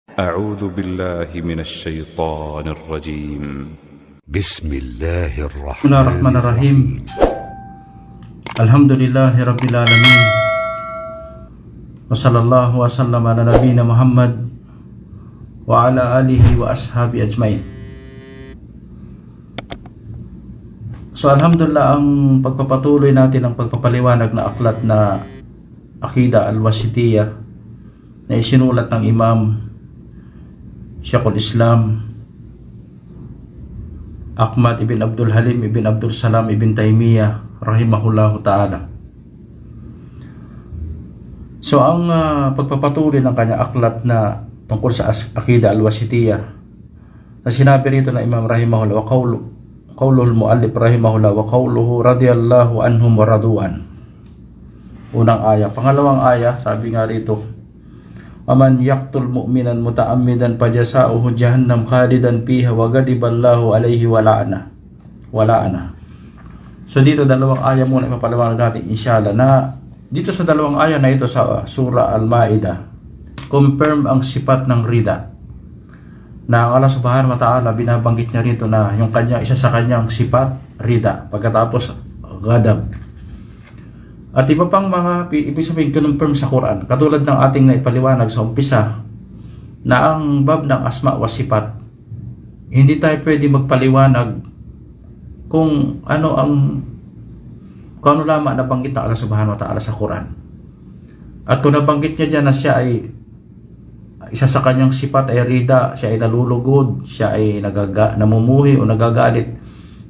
أعوذ بالله من الشيطان الرجيم. بسم الله بسم الله الرحمن الرحمن الرحيم. الرحيم الحمد لله رب العالمين وصلى الله وسلم على نبينا محمد وعلى آله وأصحابه أجمعين. So alhamdulillah, ang pagpapatuloy natin ang pagpapaliwanag na aklat na Aqeedah al-Wasithiyah na isinulat ng Imam Sheikhul Islam Ahmad ibn Abdul Halim ibn Abdul Salam ibn Taymiyyah rahimahullahu ta'ala. So ang pagpapatuloy ng kanya aklat na tungkol sa Aqeedah al-Wasithiyah na sinabi rito na Imam rahimahullah wa qawluhul muallif rahimahullah wa qawluhu radiyallahu anhum wa radu'an. Unang aya. Pangalawang aya, sabi nga rito, "Aman yaqtul mu'minan muta'ammidan fajaza'uhu jahannam khalidan fiha wa ghadiballahu alayhi wa la'ana." So dito dalawang aya muna ipapaliwanag natin inshallah, na dito sa dalawang aya na ito sa Surah Al-Ma'idah, confirm ang sifat ng rida. Na ang Allah subhanahu wa ta'ala, binabanggit niya rito na yung isa sa kanyang sifat, rida, pagkatapos ghadab. At iba pang mga ibig sabihin confirm sa Quran, katulad ng ating naipaliwanag sa umpisa na ang bab ng asma wa sifat, hindi tayo pwede magpaliwanag kung ano lamang nabanggit ng Allah subhanahu wa ta'ala sa Quran. At kung nabanggit niya dyan na siya ay isa sa kanyang sifat ay rida, siya ay nalulugod, siya ay namumuhi o nagagalit,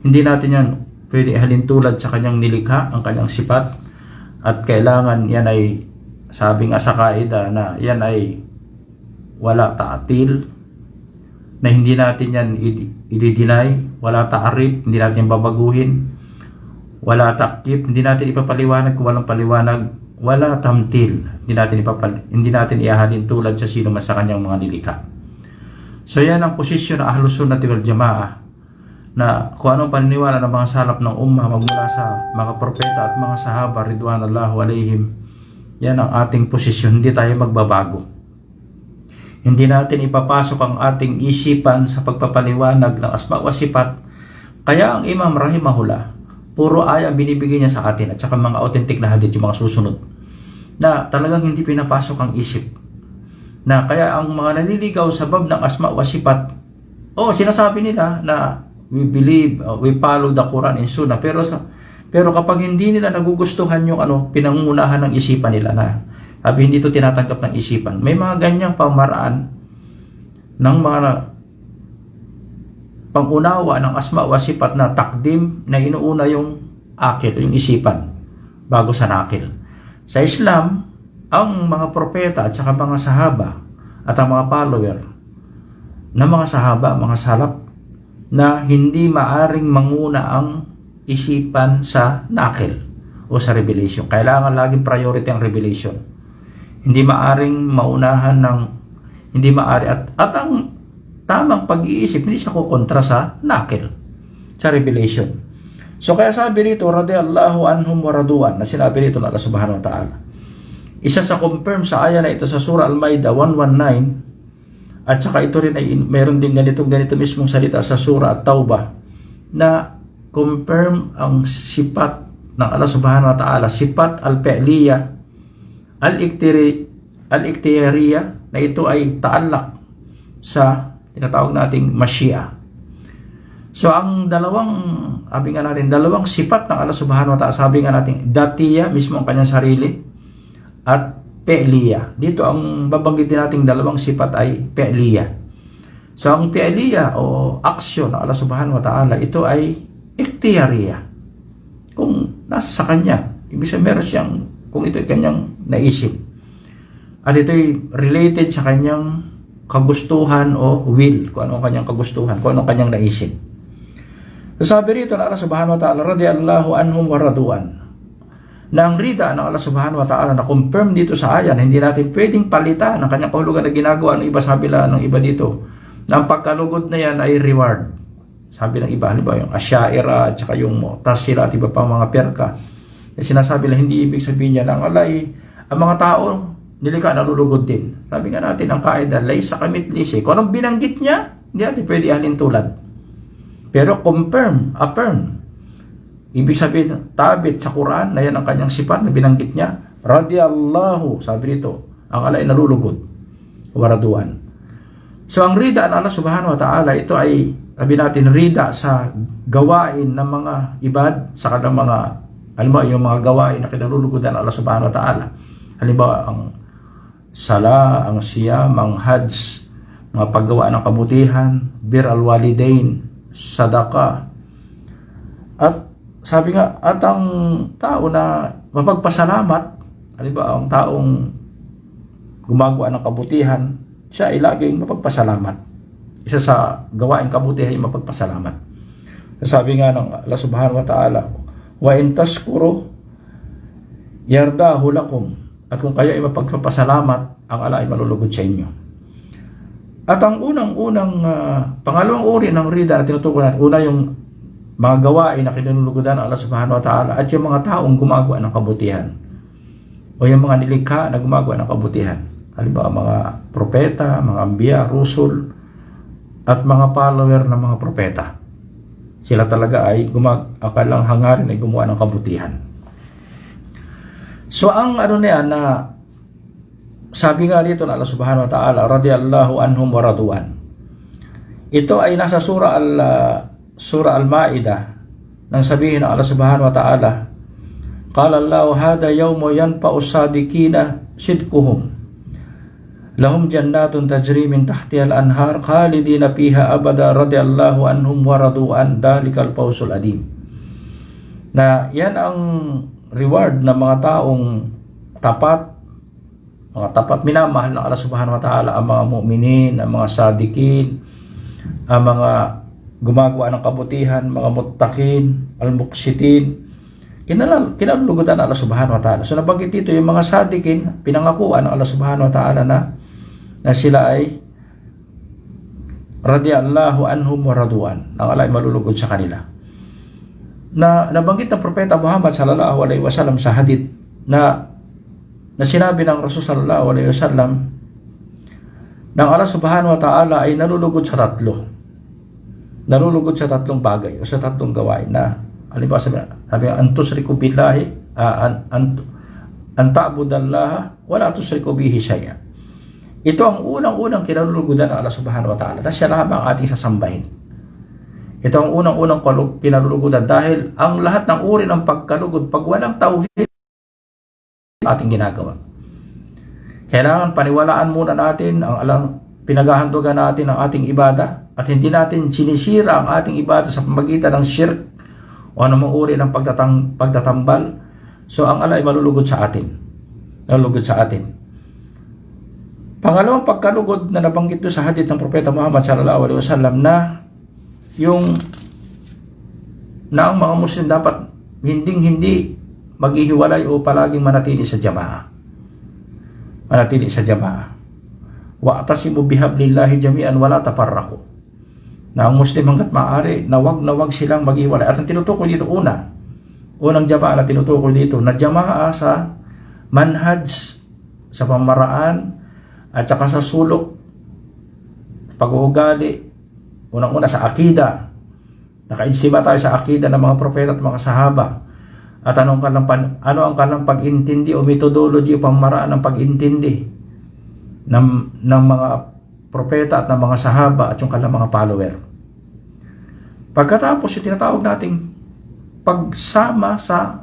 hindi natin yan pwede halintulad sa kanyang nilikha, ang kanyang sifat. At kailangan yan ay, sabi nga sa kaida, na yan ay wala ta'atil, na hindi natin yan i-deny, wala ta'arif, hindi natin babaguhin, wala takkip, hindi natin ipapaliwanag kung walang paliwanag, wala tamtil, hindi natin iahalin tulad sa sino man sa kanyang mga nilikha. So yan ang posisyon ng Ahlus Sunnah wal Jamaah, na kung anong paniniwala ng mga salaf ng ummah magmula sa mga propeta at mga sahaba ridwanullahu alaihim, yan ang ating posisyon, hindi tayo magbabago. Hindi natin ipapasok ang ating isipan sa pagpapaliwanag ng asma wa sifat. Kaya ang Imam rahimahullah, puro aya binibigay niya sa atin at saka mga authentic na hadith, yung mga susunod, na talagang hindi pinapasok ang isip. Na kaya ang mga naliligaw sa bab ng asma wa sifat, sinasabi nila na we believe, we follow the Quran and Sunnah, pero kapag hindi nila nagugustuhan yung pinangunahan ng isipan nila, na sabi hindi ito tinatanggap ng isipan, may mga ganyang pamaraan ng mga pangunawa ng asma wa sifat na takdim, na inuuna yung akil, yung isipan bago sa nakil. Sa Islam, ang mga propeta at saka mga sahaba at ang mga follower ng mga sahaba, mga salaf, na hindi maaring manguna ang isipan sa nakil o sa revelation. Kailangan laging priority ang revelation. Hindi maaring maunahan at ang tamang pag-iisip hindi siya kukontra sa nakil, sa revelation. So kaya sabi rito, radiyallahu anhum wa radu'an, na sinabi rito ng Allah subhanahu wa ta'ala. Isa sa confirm sa aya na ito sa Surah Al-Ma'idah 119, at saka ito rin ay mayroon din ganito mismong salita sa Surah At-Taubah, na confirm ang sifat ng Allah subhanahu wa ta'ala, sifat al-fi'liyah, al-ikhtiyariyah, na ito ay ta'allak sa tinatawag nating mashi'a. So ang dalawang sifat ng Allah subhanahu wa ta'ala, sabi nga natin datiyah, mismo ang kanyang sarili, at fi'liyah. Dito ang babanggitin nating dalawang sifat ay fi'liyah. So ang fi'liyah o aksyon ng Allah subhanahu wa ta'ala, ito ay ikhtiyariyah. Kung nasa sa kanya, ibig sabihin meron siyang, kung ito ay kanyang naisip. At ito ay related sa kanyang kagustuhan o will, kung ano ang kanyang kagustuhan, kung ano ang kanyang naisip. So sabi rito na Allah subhanahu wa ta'ala, radiyallahu anhum wa radu'an, na ang rida ng Allah subhanahu wa ta'ala na confirm dito sa ayan, hindi natin pwedeng palitan ang kanyang kahulugan na ginagawa ng iba. Sabi lang ng iba dito, na ang pagkalugod na yan ay reward. Sabi ng iba, yung Asyaira at saka yung Mu'tazila at iba pang mga perka, na sinasabi lang, hindi ibig sabihin niya na ang mga tao nilikha nalulugod din. Sabi nga natin, ang kaida, laysa kamithlihi shay. Kung anong binanggit niya, hindi natin pwede ihalin tulad. Pero confirm, affirm. Ibig sabihin, tabit sa Quran na yan ang kanyang sifat na binanggit niya. Radiyallahu, sabi dito, ang Allah ay nalulugod. Waraduan. So ang rida ng Allah subhanahu wa ta'ala, ito ay, sabi natin, rida sa gawain ng mga ibad, sa kanilang mga, halimbawa yung mga gawain na kinalulugodan ng Allah subhanahu wa ta'ala. Halimbawa, ang sala, ang siyam, ang hajj, mga paggawa ng kabutihan, bir al-walidain, sadaka. At sabi nga, at ang tao na mapagpasalamat, halimbawa ang taong gumagawa ng kabutihan, siya ay laging mapagpasalamat. Isa sa gawain kabutihan ay mapagpasalamat. Sabi nga ng Allah subhanahu wa ta'ala, wa in taskuru yardahu lakum. At kung kayo ay mapagpasalamat, ang Allah ay malulugod sa inyo. At ang pangalawang uri ng rida na tinutukoy natin, una yung mga gawain na kinalulugodan ng Allah subhanahu wa ta'ala, at yung mga taong gumagawa ng kabutihan. O yung mga nilikha na gumagawa ng kabutihan. Halimbawa, mga propeta, mga ambiya, rusul, at mga follower ng mga propeta. Sila talaga ay akalang hangarin ay gumawa ng kabutihan. So ang na sabi nga dito na Allah subhanahu wa ta'ala, radiyallahu anhum wa radu'an. Ito ay nasa surah Al-Ma'idah nang sabihin ng Allah subhanahu wa ta'ala, qala Allahu hada yawmu yanfa'u as-sadiqina sidquhum lahum jannatun tajri min tahtiha al-anhar khalidina fiha abada radiyallahu anhum wa radu'an dalikal fawzul adim. Na yan ang reward ng mga taong tapat minamahal ng Allah subhanahu wa ta'ala, ang mga mu'minin, ang mga sadikin, ang mga gumagawa ng kabutihan, mga muttaqin, al-muqsitin, kinalulugodan ng Allah subhanahu wa ta'ala. So nabanggit dito yung mga sadikin, pinangakuan ng Allah subhanahu wa ta'ala na sila ay radiyallahu anhum wa radu'an, ang Allah ay malulugod sa kanila. Na nabanggit ng Propeta Muhammad sallallahu alaihi wasallam sa hadith na sinabi ng Rasul sallallahu alaihi wasallam ng Allah subhanahu wa ta'ala ay nalulugod sa tatlo. Nalulugod sa tatlong bagay o sa tatlong gawain na halimbawa sabi an tusriku billahi an ta'budallaha wa la tusriku bihi shay'a. Ito ang unang-unang kinalulugodan ng Allah subhanahu wa ta'ala. Dahil siya lamang ating sasambahin. Ito ang unang-unang kinalulugodan dahil ang lahat ng uri ng pagkalugod, pag walang tauhid, ating ginagawa. Kailangan paniwalaan muna natin pinaghahandugan natin ang ating ibada at hindi natin sinisira ang ating ibada sa pamagitan ng shirk o anumang uri ng pagtatambal. So ang Allah ay malulugod sa atin. Malulugod sa atin. Pangalawang pagkalugod na nabanggit doon sa hadith ng Propeta Muhammad sallallahu alaihi wasallam na ang mga Muslim dapat hindi maghihiwalay o palaging manatili sa jamaah. Manatili sa jamaah. Wa'tasimu bihablillahi jami'an wala tafarraqu. Na ang Muslim hanggat maaari na wag silang maghiwalay. At ang tinutukoy dito unang jamaah na tinutukoy dito na jamaah sa manhaj, sa pamaraan at saka sa sulok, pag-uugali, unang-una sa akida. Nakainsiba tayo sa akida ng mga propeta at mga sahaba. At ano ang kanilang pag-intindi o methodology o pamaraan ng pag-intindi ng mga propeta at ng mga sahaba at yung kanilang mga follower. Pagkatapos yung tinatawag nating pagsama sa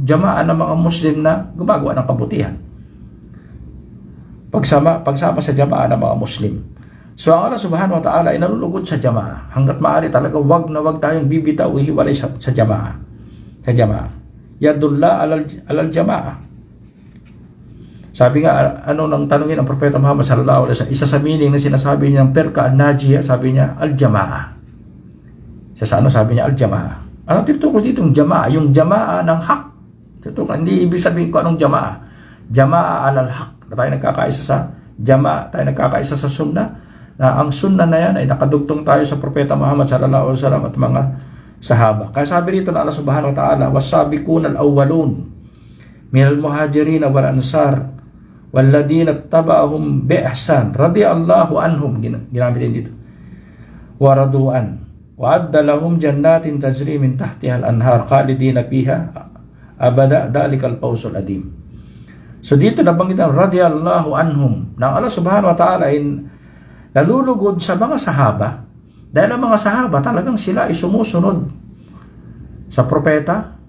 jamaah ng mga Muslim na gumagawa ng kabutihan. Pagsama sa jamaah ng mga Muslim. So ang Allah subhanahu wa ta'ala ay nalulugod sa jamaah. Hanggat maaari talaga wag tayong bibitaw o hiwalay sa jamaah. Sa jamaah. Yadullah alal jamaah. Sabi nga, nang tanungin ang Propeta Muhammad sallallahu alaihi wasallam, isa sa meaning na sinasabi niya ng perka an-najiyah, sabi niya al-jamaah. Sabi niya al-jamaah. Ano tinutukoy dito yung jamaah? Yung jamaah ng hak. Hindi ibig sabihin ko anong jamaah. Jamaah alal hak. Na tayo nagkakaisa sa jamaah, tayo nagkakaisa sa sunnah. Na ang sunnah na yan ay nakadugtong tayo sa Propeta Muhammad sallallahu alaihi wasallam at mga sahaba. Kaya sabi rito na Allah subhanahu wa ta'ala, was-sabiquna al-awwalun minal muhajirin wal ansar walladina taba'ahum biihsan radiyallahu anhum, ginamit din dito, wa radu'an wa adda lahum jannatin tajri min tahtiha al-anhar khalidina fiha abada dalikal fawzul adim. So dito nabanggit ang radiyallahu anhum, na Allah subhanahu wa ta'ala ay nalulugod sa mga sahaba, dahil ang mga sahaba talagang sila ay sumusunod sa propeta.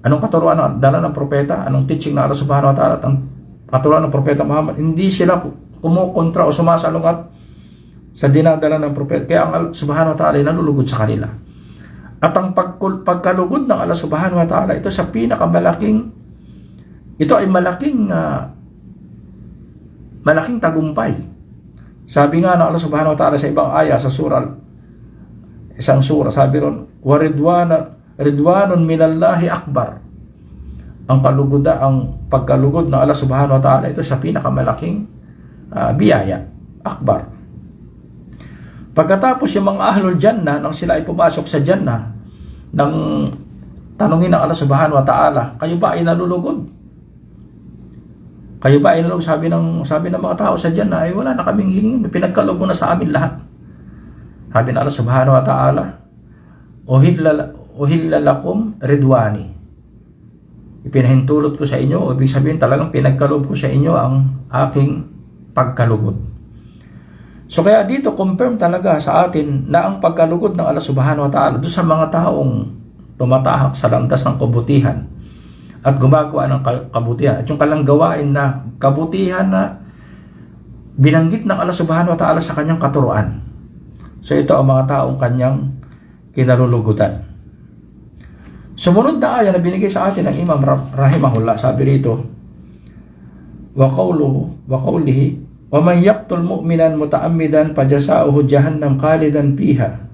Anong katuruan ang dala ng propeta? Anong teaching na Allah subhanahu wa ta'ala at ang katuruan ng propeta Muhammad? Hindi sila kumukontra o sumasalungat sa dinadala ng propeta. Kaya ang Allah subhanahu wa ta'ala ay nalulugod sa kanila. At ang pagkalugod ng Allah subhanahu wa ta'ala, ito sa pinakamalaking, ito ay malaking tagumpay. Sabi nga ng Allah subhanahu wa ta'ala sa ibang aya sa isang surah, sabi ron, wa ridwanun minallahi akbar. Ang pagkalugod ng Allah subhanahu wa ta'ala, ito sa pinakamalaking biyaya, akbar. Pagkatapos yung mga ahlul jannah, nang sila ay pumasok sa jannah, nang tanungin ng Allah subhanahu wa ta'ala, kayo ba ay nalulugod? Kayo ba ay nalulugod? Sabi ng mga tao sa jannah, ay wala na kaming hiling, pinagkaloob mo na sa amin lahat. Sabi ng Allah subhanahu wa ta'ala, uhilla lakum ridwani. Ipinahintulot ko sa inyo, ibig sabihin talagang pinagkaloob ko sa inyo ang aking pagkalugod. So kaya dito confirm talaga sa atin na ang pagkalugod ng Allah subhanahu wa ta'ala doon sa mga taong tumatahak sa landas ng kabutihan at gumagawa ng kabutihan, at yung kalang gawain na kabutihan na binanggit ng Allah subhanahu wa ta'ala sa kanyang katuruan. So ito ang mga taong kanyang kinalulugudan. Sumunod na aya na binigay sa atin ng Imam rahimahullah, sabi rito, wa qawlihi wa man yaqtul mu'minan muta'ammidan fajaza'uhu jahannam khalidan fiha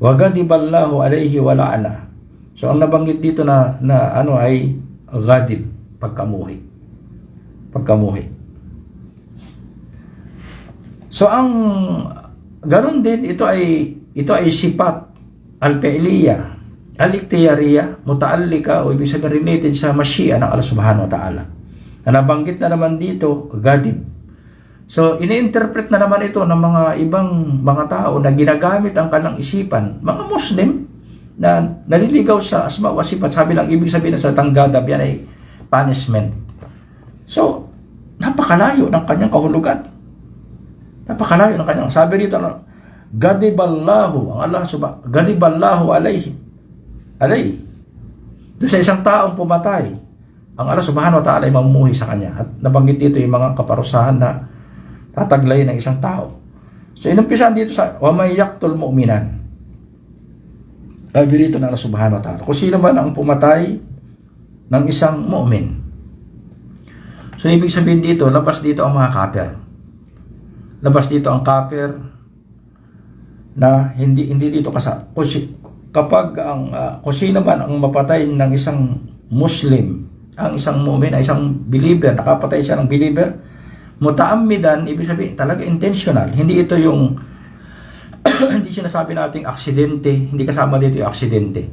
wa ghadiballahu alayhi wa la'ana. So ang nabanggit dito na ano ay ghadib, pagkamuhi. So ang ganun din, ito ay sifat al-fi'liya, al-ikhtiyariya, muta'allika, o ibig sabihin related sa mashi'a ng Allah subhanahu wa ta'ala. Na nabanggit na naman dito, ghadib. So ini-interpret na naman ito ng mga ibang mga tao na ginagamit ang kanilang isipan, mga Muslim na naliligaw sa asma wa sifat. Sabi lang, ibig sabihin sa ghadab, yan ay punishment. So napakalayo ng kanyang kahulugan. Napakalayo ng kanyang, sabi dito na ghadiballahu, ang Allah ghadiballahu alayhi. Doon sa isang taong pumatay, ang Allah subhanahu wa ta'ala ay mamumuhi sa kanya. At nabanggit dito yung mga kaparusahan na tataglay ng isang tao. So inumpisan dito sa wa may yaqtul mu'minan. Sabi dito ng Allah subhanahu wa ta'ala, kung sino man ang pumatay ng isang mu'min. So ibig sabihin dito, labas dito ang mga kafir. Labas dito ang kafir na hindi dito kapag kung sino man ang mapatay ng isang Muslim, ang isang mu'min, ay isang believer, nakapatay siya ng believer, mutaammidan, ibig sabihin talaga intentional. Hindi ito yung hindi sinasabi nating aksidente, hindi kasama dito yung aksidente.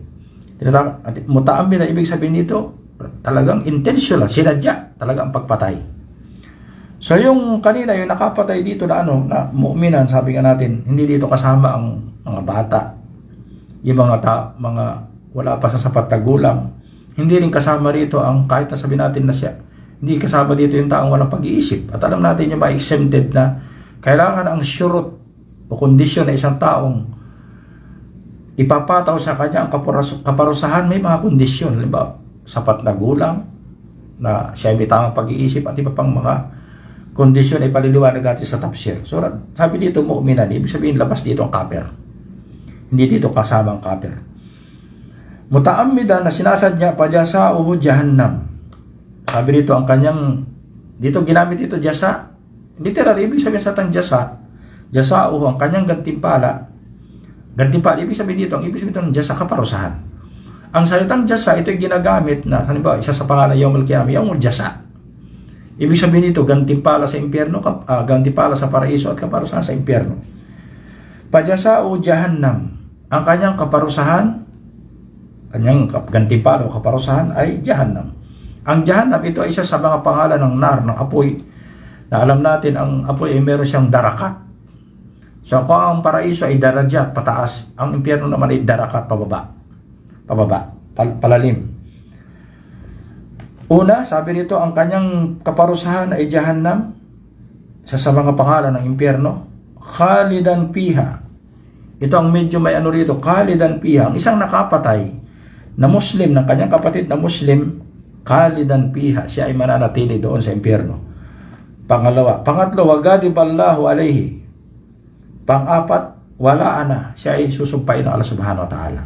Mutaammidan, ibig sabihin dito talagang intentional, sinadya talaga ang pagpatay. So yung kanina, yung nakapatay dito na na mu'minan, sabi nga natin, hindi dito kasama ang mga bata, yung mga wala pa sa sapat na gulang. Hindi rin kasama rito ang, kahit na sabi natin na siya, hindi kasama dito yung taong walang pag-iisip. At alam natin yung mga exempted na kailangan ang syurut o kondisyon na isang taong ipapataw sa kanya ang kaparusahan, may mga kondisyon. Halimbawa, sapat na gulang, na siya may tamang pag-iisip, at iba pang mga kondisyon ay paliliwanag natin sa tafsir. So sabi dito mu'minan, ibig sabihin labas dito ang kafir. Hindi dito kasama ang kafir. Mutaammidan, na sinasadya, pajaza'uhu jahannam. Sabi dito ang kanyang, dito ginamit ito jasa. Literal, ibig sabihin sa tang jasa. Jaza'uhu, ang kanyang gantimpala. Gantimpala, ibig sabihin dito, ang ibig sabihin ng jasa, kaparusahan. Ang salitang jasa, ito yung ginagamit na, halimbawa, isa sa pangalan Yawmul Qiyamah, yung jasa. Ibig sabihin dito, gantimpala sa impyerno, gantimpala sa paraiso, at kaparusahan sa impyerno. Pajaza'uhu jahannam, ang kanyang kaparusahan, kanyang gantimpala o kaparusahan ay jahannam. Ang Jahannam, ito ay isa sa mga pangalan ng nar, ng apoy, na alam natin ang apoy ay meron siyang darakat. So kung ang paraiso ay darajat, pataas, ang impyerno naman ay darakat, pababa, palalim. Una, sabi nito, ang kanyang kaparusahan ay Jahannam, isa sa mga pangalan ng impyerno, khalidan piha. Ito ang medyo may ano rito, khalidan piha. Ang isang nakapatay na Muslim, ng kanyang kapatid na Muslim, khalidan piha, siya ay mananatili doon sa impyerno. Pangatlo, wagadiballahu alayhi. Pang-apat, wala na, siya ay susumpain ng Allah subhanahu wa ta'ala.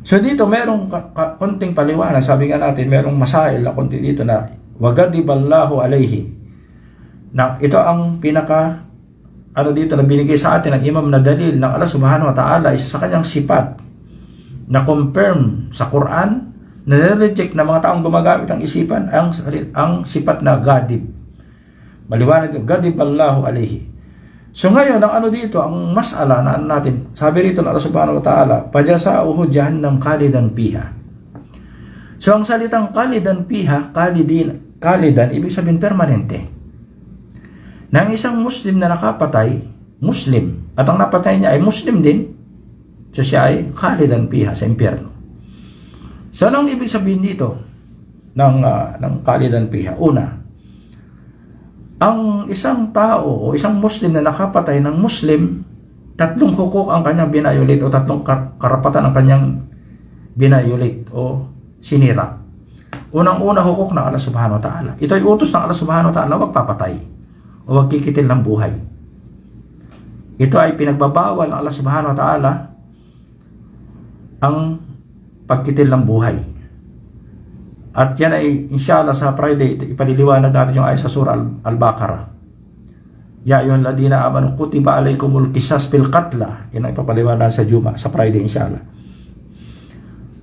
So dito merong konting paliwanag, sabi nga natin merong masail na konti dito na wagadiballahu alayhi, na ito ang pinaka ano dito na binigay sa atin ng imam na dalil ng Allah subhanahu wa ta'ala, isa sa kanyang sipat na confirm sa Quran, na nire-reject na mga taong gumagamit ng isipan, ang sipat na gadib. Maliwanag dito, gadiballahu alayhi. So ngayon, ang ano dito, ang mas'ala na ano natin, sabi rito ng Allah subhanahu wa ta'ala, pajasa'uhu jahannam khalidan piha. So ang salitang khalidan piha, khalidan, ibig sabihin permanente. Na ang isang Muslim na nakapatay, Muslim, at ang napatay niya ay Muslim din, so siya ay khalidan piha sa impyerno. So anong ibig sabihin dito ng khalidan piha? Una, ang isang tao o isang Muslim na nakapatay ng Muslim, tatlong hukuk ang kanyang binayolate o tatlong karapatan ang kanyang binayolate o sinira. Unang-una, hukuk ng Allah subhanahu wa ta'ala. Ito ay utos ng Allah subhanahu wa ta'ala, huwag papatay o wag kikitil ng buhay. Ito ay pinagbabawal ng Allah subhanahu wa ta'ala ang pagkitil ng buhay. At yan ay inshallah sa Friday ipaliliwanag natin yung ayat sa surah Al-Baqarah. Ya ayyuhalladhina amanu kutiba alaykumul qisas bil qatla. Yan ay ipapaliwanag sa Juma, sa Friday inshallah.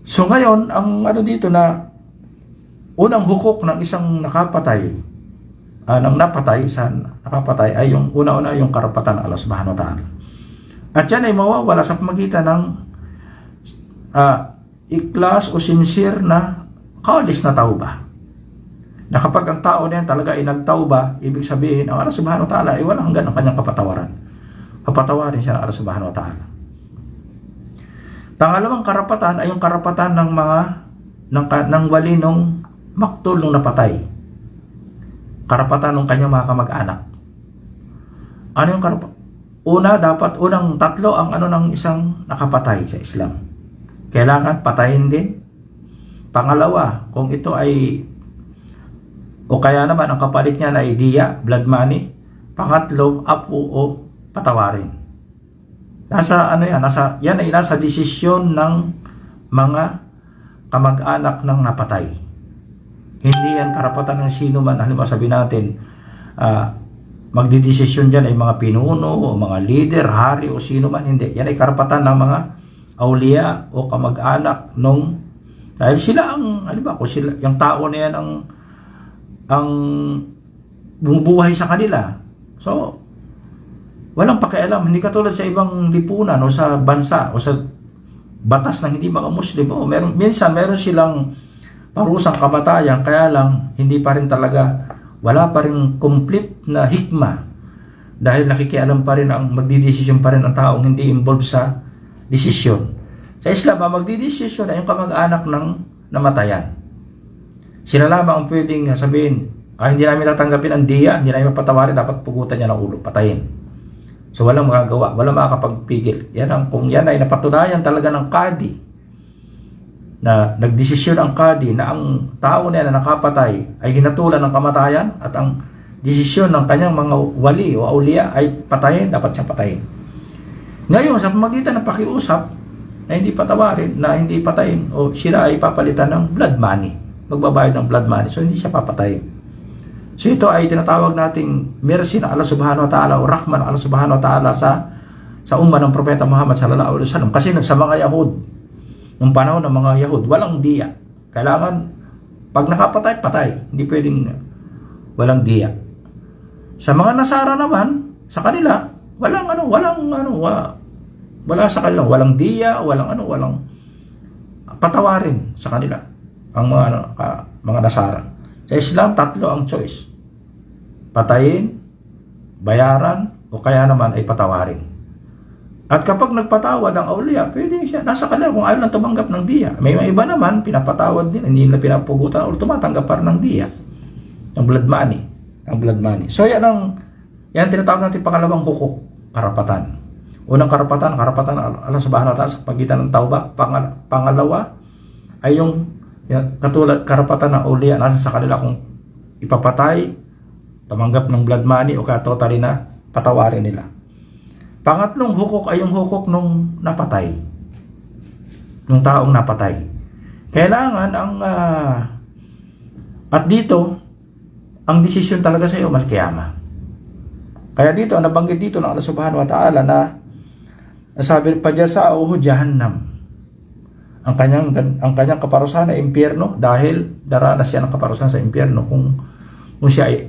So ngayon, ang ano dito na unang hukuk ng isang nakapatay, ng napatay sa nakapatay ay yung una-una yung karapatan ng Allah subhanahu wa ta'ala. At yan ay mawawala sa pamagitan ng ikhlas o sincere na kawalis na tauba. Na kapag ang tao na yan talaga ay nagtauba, ibig sabihin ang Allah subhanahu wa ta'ala ay walang hanggan ang kanyang kapatawaran. Papatawarin siya ng Allah subhanahu wa ta'ala. Pangalawang karapatan ay yung karapatan ng mga ng wali nung maktul nung napatay. Karapatan ng kanyang mga kamag-anak. Ano yung karapatan? Una, dapat unang tatlo ang ano ng isang nakapatay sa Islam. Kailangan patayin din. Pangalawa, kung ito ay o kaya naman ang kapalit niya ay diya, blood money. Pangatlo, apo o patawarin. Nasa ano yan? Yan ay nasa desisyon ng mga kamag-anak ng napatay. Hindi yan karapatan ng sino man. Halimbawa sabi natin, magdidesisyon dyan ay mga pinuno o mga leader, hari o sino man. Hindi. Yan ay karapatan ng mga awliya o kamag-anak nung, dahil sila ang, halimbawa, kung sila, yung tao na yan ang bumubuhay sa kanila. So, walang pakialam. Hindi katulad sa ibang lipunan o sa bansa o sa batas ng hindi mga Muslim. O, minsan meron silang parusang kamatayan, kaya lang hindi pa rin talaga, wala pa rin complete na hikma dahil nakikialam pa rin ang magdidesisyon pa rin ang taong hindi involved sa desisyon. Sa Islam, magdidesisyon ay yung kamag-anak ng namatayan. Sila lamang ang pwedeng sabihin, hindi namin tatanggapin ang diya, hindi namin mapatawarin, dapat pugutan niya ng ulo, patayin. So walang magagawa, walang makakapagpigil. Kung yan ay napatunayan talaga ng qadi, na nagdesisyon ang qadi na ang tao na nakapatay ay hinatulan ng kamatayan at ang desisyon ng kanyang mga wali o auliya ay patayin, dapat siyang patayin. Ngayon, sa pamagitan ng pakiusap na hindi patawarin, na hindi patayin, o sila ay papalitan ng blood money, magbabayad ng blood money, so hindi siya papatayin. So ito ay tinatawag nating mercy ng Allah subhanahu wa ta'ala o rahman ng Allah subhanahu wa ta'ala sa umma ng Propeta Muhammad sallallahu alaihi wasallam. Kasi sa mga Yahud, nung panahon ng mga Yahud, walang diya. Kailangan, pag nakapatay, patay. Hindi pwedeng walang diya. Sa mga Nasara naman, sa kanila, wala sa kanila, walang diya, walang patawarin sa kanila. Ang mga Nasara. Sa Islam, 3 ang choice. Patayin, bayaran, o kaya naman ay patawarin. At kapag nagpatawad ang awliya, pwede siya, nasa kanila kung ayaw lang tumanggap ng diya. May iba naman, pinapatawad din, hindi nila pinapugutan o tumatanggap pa rin ng diya. Ng blood money. So yan tinatawag natin pangalawang hukuk, karapatan. Unang karapatan Allah subhanahu wa ta'ala sa pagitan ng tauba. Pangalawa ay yung katulad karapatan ng awliya, nasa sa kanila kung ipapatay, tumanggap ng blood money o kaya totally na patawarin nila. Pangatlong hukuk ay yung hukuk nung napatay. Nung taong napatay. Kailangan at dito, ang desisyon talaga sa iyo, mal-qiyamah. Kaya dito, nabanggit dito ng Allah subhanahu wa ta'ala na nasabi pa dyan sa Jahannam. Ang kanyang kaparusahan ay impyerno dahil daranas siya ng kaparusahan sa impyerno kung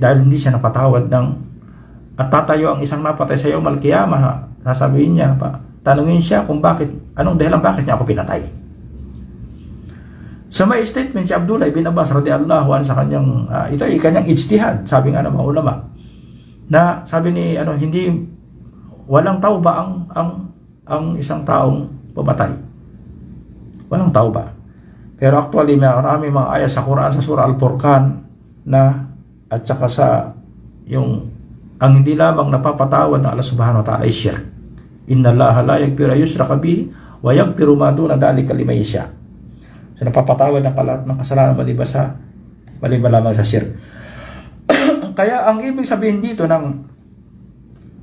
dahil hindi siya napatawad at tatayo ang isang napatay sa iyo, mal-qiyamah. Sasabihin niya, tanungin siya kung anong dahilan bakit niya ako pinatay. So may statement si Abdullah ibn Abbas radhiyallahu anhu sa kanyang ito ay kanyang ijtihad, sabi nga ng mga ulama. Na sabi ni hindi walang tauba ang isang taong pumatay. Walang tauba. Pero actually marami mga ayat sa Quran sa surah Al-Furqan na at saka sa ang hindi lamang napapatawad ng Allah subhanahu wa ta'ala ay shirk. Inna Allaha la yaghfiru yushraka bihi wa yaghfiru ma duna dhalika liman yasha. So napapatawad ng lahat ng kasalanan maliban lamang sa shirk. Kaya ang ibig sabihin dito ng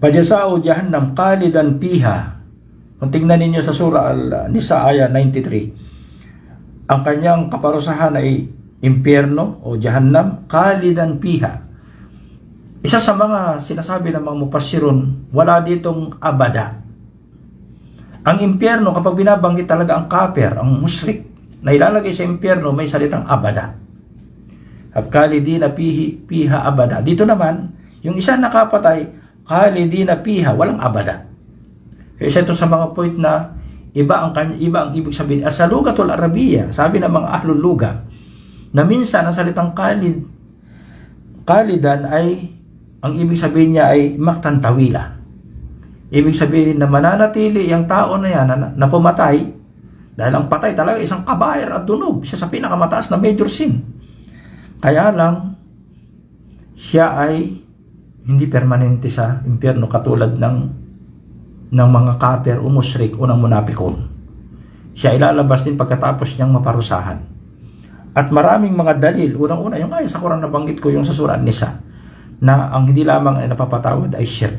Pajasa'u Jahannam khalidan fiha. Kung tingnan ninyo sa surah Al-Nisa ayah 93, ang kanyang kaparusahan ay impyerno o Jahannam khalidan fiha. Isa sa mga sinasabi ng mga mufassirun, wala ditong abada. Ang impyerno, kapag binabanggit talaga ang kafir, ang musyrik, na ilalagay sa impyerno, may salitang abada. Khalidina fiha abada. Dito naman, yung isa nakapatay, khalidina fiha, walang abada. Kaya ito sa mga point na iba ang ibig sabihin. As sa lugatul Arabiya, sabi ng mga ahlul luga, na minsan ang salitang khalidan ay ang ibig sabihin niya ay maktan tawila. Ibig sabihin na mananatili yung tao na yan na pumatay dahil ang patay talaga isang kabair at dunub. Siya sa pinakamataas na major sin. Kaya lang siya ay hindi permanente sa impyerno katulad ng mga kafir o musyrik o ng munapikon. Siya ilalabas din pagkatapos niyang maparusahan. At maraming mga dalil. Unang-una, yung sa Quran na banggit ko, yung sa surah Nisa, na ang hindi lamang ay napapatawad ay shirk.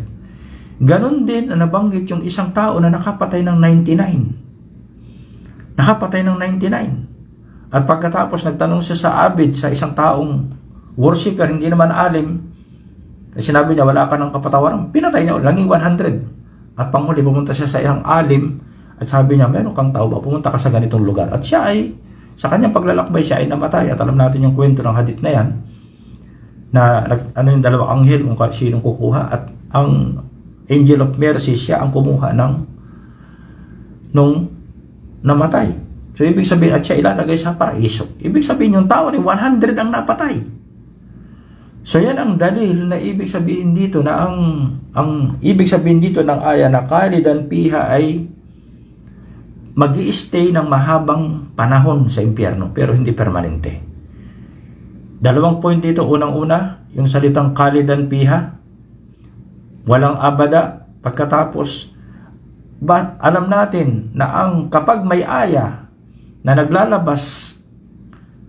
Ganon din na nabanggit yung isang tao na nakapatay ng 99. Nakapatay ng 99. At pagkatapos nagtanong siya sa abid, sa isang taong worshipper, hindi naman alim, sinabi niya, wala ka ng kapatawaran. Pinatay niya, langing 100. At panghuli, pumunta siya sa isang alim, at sabi niya, meron kang tao ba? Pumunta ka sa ganitong lugar. At siya ay, sa kanyang paglalakbay, siya ay namatay. At alam natin yung kwento ng hadith na yan, na yung dalawang anghel kung sinong kukuha, at ang angel of mercy, siya ang kumuha nung namatay. So ibig sabihin, at siya ilalagay sa paraiso. Ibig sabihin yung tao ni 100 ang napatay. So yan ang dalil na ibig sabihin dito na ang ibig sabihin dito ng aya na khalidan fiha ay magi-stay ng mahabang panahon sa impyerno pero hindi permanente. Dalawang point dito. Unang-una, yung salitang khalidan fiha, walang abada. Pagkatapos, alam natin na kapag may aya na naglalabas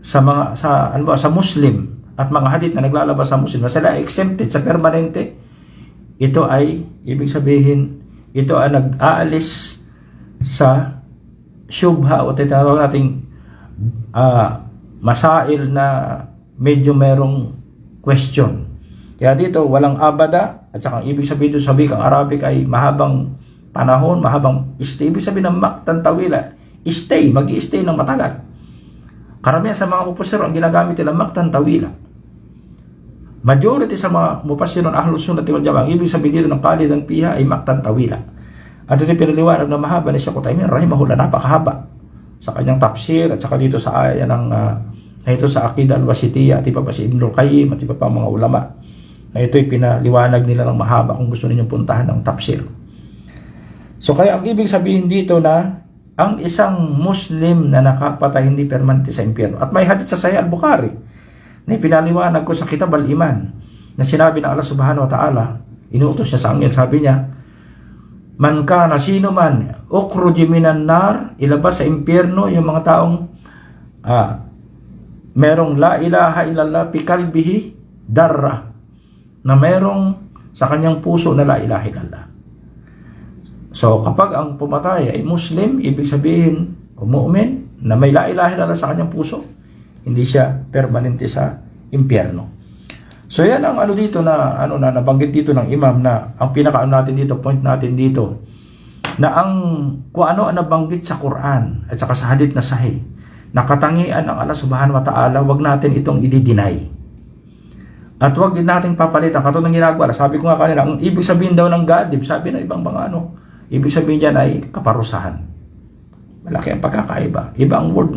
sa Muslim at mga hadith na naglalabas sa Muslim na sila exempted sa permanente, ito ay ibig sabihin ito ay nag-aalis sa syubha o tinatawag nating masail na medyo merong question. Kaya dito walang abada at saka ibig sabihin dito sa wikang Arabic ay mahabang panahon, mahabang stay. Ibig sabihin ng maktan tawila, stay, mag-i-stay ng matagal. Karamihan sa mga mufassir ang ginagamit nila maktan tawila. Majority sa mga mufassir ng Ahlus Sunnah wal Jamaah, ibig sabihin dito ng khalidan fiha ay maktan tawila. At ito pinaliwanag na mahaba ni Shaykh Uthaymeen rahimahullah, napakahaba sa kanyang tafsir at saka dito sa aya ng na ito sa Aqidah al-Wasitiyya at iba pa si Ibnul Qayyim at iba pa mga ulama. Na ito'y pinaliwanag nila ng mahaba kung gusto ninyong puntahan ng tafsir. So kaya ang ibig sabihin dito na ang isang Muslim na nakapatay hindi permanente sa impyerno. At may hadith sa Sahih al-Bukhari na pinaliwanag ko sa Kitab al-Iman na sinabi ng Allah subhanahu wa ta'ala, inuutos niya sa angel, sabi niya, man kana, sino man, ukhruji minan nar, ilabas sa impyerno yung mga taong merong la ilaha illallah fi kalbihi darra, na merong sa kanyang puso na la ilaha illallah. So kapag ang pumatay ay Muslim, ibig sabihin o mu'min na may la ilaha illallah sa kanyang puso, hindi siya permanente sa impyerno. So yan ang ano dito na nabanggit dito ng imam, na ang pinakaano natin dito, point natin dito, na ang kung ano ang nabanggit sa Quran at saka sa hadith na sahih, na katangian ng Allah subhanahu wa ta'ala, wag natin itong i-deny. At wag din natin papalitan katulad ng ginagawa. Sabi ko nga kanila, ang ibig sabihin daw ng gadib, sabi ng ibang mga ibig sabihin diyan ay kaparusahan. Malaki ang pagkakaiba. Iba ang word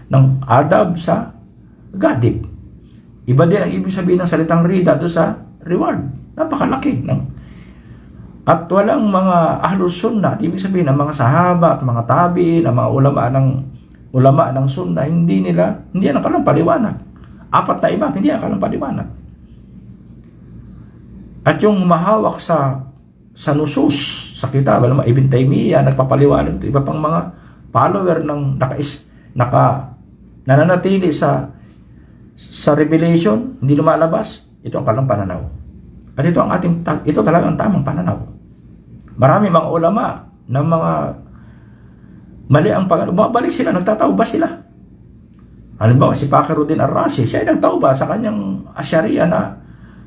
ng adab sa gadib. Iba din ang ibig sabihin ng salitang rida doon sa reward. Napakalaki. At walang mga ahlus sunnah, ibig sabihin ng mga sahaba at mga tabi'in, ang mga ulama ng sunnah, hindi yan ang kalang paliwanag. Apat na imam, hindi ang kalang paliwanag. At yung mahawak sa nusus, sa kitab, Ibn Taymiyyah, nagpapaliwanag, iba pang mga follower ng nananatili sa revelation, hindi lumalabas, ito ang kalang pananaw. At ito talaga ang tamang pananaw. Marami mga ulama ng mga mali ang bumabalik sila, nagtatauba sila. Halimbawa si Fakhruddin Ar-Razi, siya ay nagtauba sa kanyang Asyariya na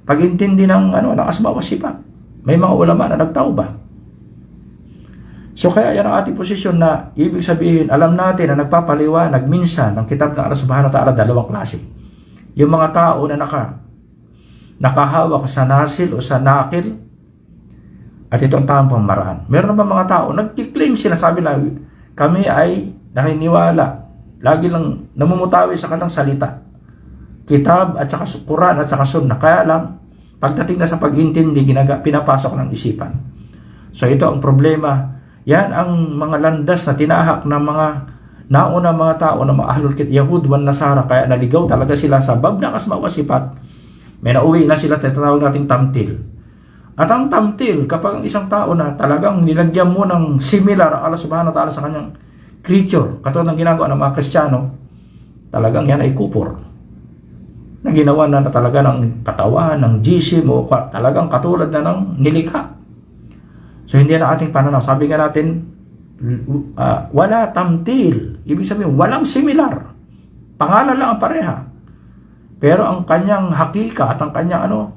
pag-intindi ng asma wa sifat. May mga ulama na nagtauba. So kaya yan ang ating posisyon, na ibig sabihin, alam natin na nagpapaliwanag minsan ng kitab ng Allah subhanahu wa ta'ala dalawang klase. Yung mga tao na nakahawak sa nasil o sa nakil, at ito ang tamang pamaraan. Meron naman mga tao, nagkiklaim sila, sabi na, kami ay naniniwala, lagi lang namumutawi sa kanilang salita, kitab at saka Quran at saka Sunnah. Kaya lang, pagdating na sa pag-intindi, pinapasok ng isipan. So ito ang problema. Yan ang mga landas na tinahak ng mga nauna mga tao na mga ahlul kitab, Yahud wan Nasara, kaya naligaw talaga sila sa bab ng asma wa sifat. May nauwi na sila, tinatawag nating tamtil. At ang tamtil, kapag ang isang tao na talagang nilagyan mo ng similar Allah subhanahu wa ta'ala sa kanyang creature, katulad ng ginagawa ng mga Kristiyano, talagang yan ay kupor. Na ginawa na talaga ng katawan, ng jisim, o talagang katulad na ng nilikha. So hindi na ating pananaw. Sabi nga natin, wala tamtil. Ibig sabihin, walang similar. Pangalan lang ang pareha. Pero ang kanyang hakika at ang kanyang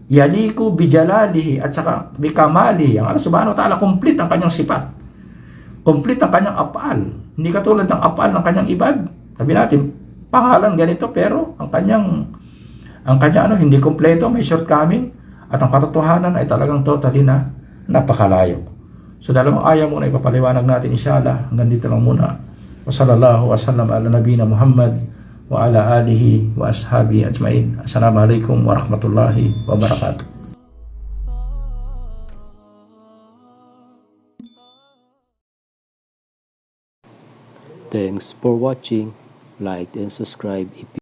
yaliku bijalalihi at saka bikamali, ang Allah subhanahu wa ta'ala, complete ang kanyang sifat. Complete ang kanyang apal. Hindi katulad ng apal ng kanyang ibad. Sabi natin, pangalan ganito, pero ang kanyang hindi kompleto, may shortcoming, at ang katotohanan ay talagang totally na napakalayo. So dalawang ayaw muna ipapaliwanag natin, inshallah. Hanggang dito lang muna. Wa sallallahu wa sallam ala nabina Muhammad wa ala alihi wa ashabihi ajmain. Assalamualaikum warahmatullahi wabarakatuh. Thanks for watching. Like and subscribe if